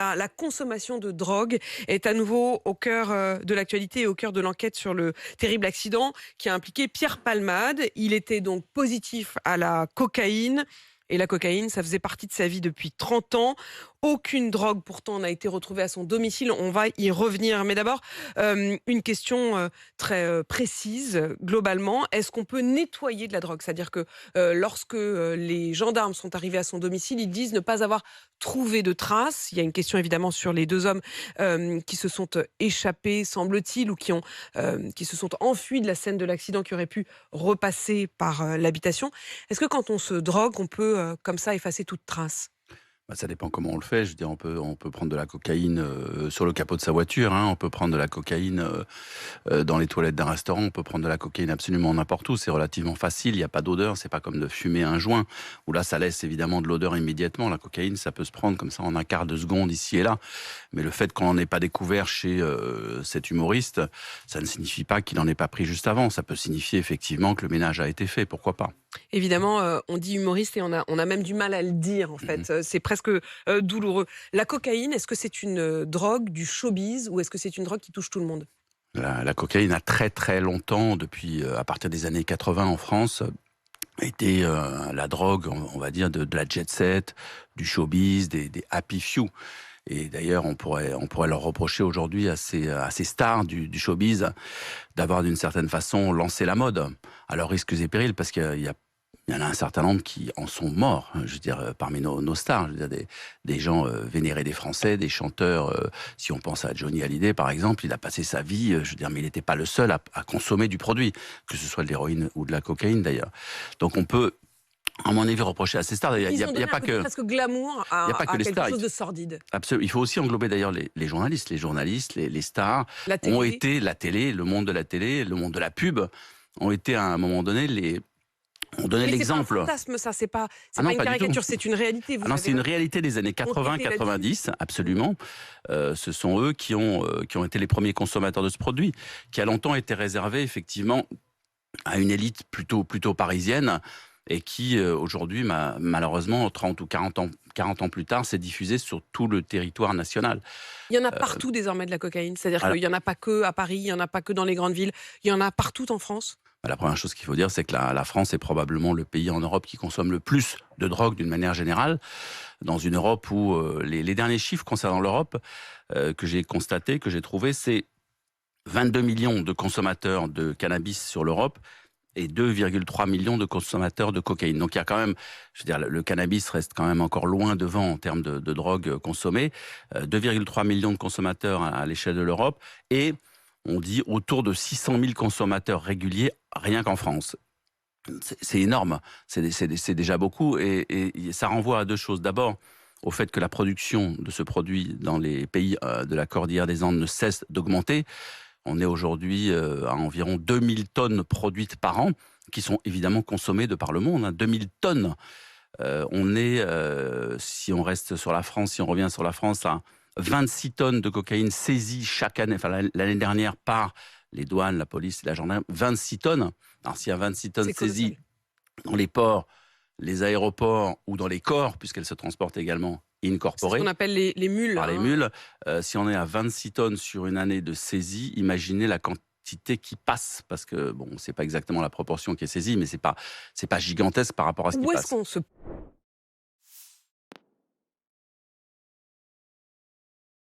La consommation de drogue est à nouveau au cœur de l'actualité et au cœur de l'enquête sur le terrible accident qui a impliqué Pierre Palmade. Il était donc positif à la cocaïne. Et la cocaïne, ça faisait partie de sa vie depuis 30 ans. Aucune drogue pourtant n'a été retrouvée à son domicile. On va y revenir. Mais d'abord, une question très précise. Globalement, est-ce qu'on peut nettoyer de la drogue? C'est-à-dire que lorsque les gendarmes sont arrivés à son domicile, ils disent ne pas avoir trouvé de traces. Il y a une question évidemment sur les deux hommes qui se sont échappés, semble-t-il, ou qui se sont enfuis de la scène de l'accident, qui auraient pu repasser par l'habitation. Est-ce que quand on se drogue, on peut comme ça effacer toute trace? Bah, ça dépend comment on le fait. Je veux dire, on peut prendre de la cocaïne sur le capot de sa voiture, hein. On peut prendre de la cocaïne dans les toilettes d'un restaurant. On peut prendre de la cocaïne absolument n'importe où. C'est relativement facile. Il n'y a pas d'odeur. C'est pas comme de fumer un joint où là, ça laisse évidemment de l'odeur immédiatement. La cocaïne, ça peut se prendre comme ça en un quart de seconde ici et là. Mais le fait qu'on n'en ait pas découvert chez cet humoriste, ça ne signifie pas qu'il n'en ait pas pris juste avant. Ça peut signifier effectivement que le ménage a été fait. Pourquoi pas? Évidemment, on dit humoriste et on a même du mal à le dire, en Mhm. fait. C'est presque douloureux. La cocaïne, est-ce que c'est une drogue du showbiz ou est-ce que c'est une drogue qui touche tout le monde? La cocaïne a très très longtemps, depuis à partir des années 80 en France, été la drogue, on va dire, de la jet set, du showbiz, des happy few. Et d'ailleurs, on pourrait leur reprocher aujourd'hui à ces stars du showbiz d'avoir d'une certaine façon lancé la mode, à leurs risques et périls, parce qu'il y en a un certain nombre qui en sont morts, hein. Je veux dire, parmi nos stars, je veux dire, des gens vénérés des Français, des chanteurs. Si on pense à Johnny Hallyday, par exemple, il a passé sa vie, je veux dire, mais il n'était pas le seul à consommer du produit, que ce soit de l'héroïne ou de la cocaïne d'ailleurs. Donc on peut, à mon avis, reprocher à ces stars. Il n'y Ils a, ont il y a donné un pas côté que, presque glamour il y a pas que à les quelque stars. chose de sordide. Absolument. Il faut aussi englober d'ailleurs les journalistes. Les journalistes, les stars La ont télé. été la télé, le monde de la télé, le monde de la pub, ont été à un moment donné ont donné Mais c'est pas un l'exemple. fantasme, ça, Ah c'est pas non, une pas du tout. caricature, c'est une réalité, Ah vous non, avez c'est une raison. réalité des années Enquêtez là-dessus. 80-90, absolument. Ce sont eux qui ont été les premiers consommateurs de ce produit, qui a longtemps été réservé effectivement à une élite plutôt parisienne, et qui aujourd'hui, malheureusement, 30 ou 40 ans plus tard, s'est diffusé sur tout le territoire national. Il y en a partout désormais de la cocaïne, c'est-à-dire Alors, qu'il y en a pas que à Paris, il y en a pas que dans les grandes villes, il y en a partout en France? la première chose qu'il faut dire, c'est que la France est probablement le pays en Europe qui consomme le plus de drogue d'une manière générale, dans une Europe où les derniers chiffres concernant l'Europe que j'ai constatés, que j'ai trouvés, c'est 22 millions de consommateurs de cannabis sur l'Europe et 2,3 millions de consommateurs de cocaïne. Donc il y a quand même, je veux dire, le cannabis reste quand même encore loin devant en termes de drogue consommée. 2,3 millions de consommateurs à l'échelle de l'Europe, et on dit autour de 600 000 consommateurs réguliers rien qu'en France. C'est énorme, c'est déjà beaucoup, et ça renvoie à deux choses. D'abord, au fait que la production de ce produit dans les pays de la Cordillère des Andes ne cesse d'augmenter. On est aujourd'hui à environ 2000 tonnes produites par an, qui sont évidemment consommées de par le monde, hein. 2000 tonnes. On est, si on reste sur la France, si on revient sur la France, à 26 tonnes de cocaïne saisies chaque année, enfin l'année dernière, par les douanes, la police et la gendarmerie. 26 tonnes. Alors s'il y a 26 tonnes C'est saisies colossal. dans les ports, les aéroports ou dans les corps, puisqu'elles se transportent également C'est ce qu'on incorporées appelle les mules, par les hein. mules, si on est à 26 tonnes sur une année de saisie, imaginez la quantité qui passe, parce que bon, c'est pas exactement la proportion qui est saisie, mais c'est pas gigantesque par rapport à ce qui Où est-ce passe. qu'on se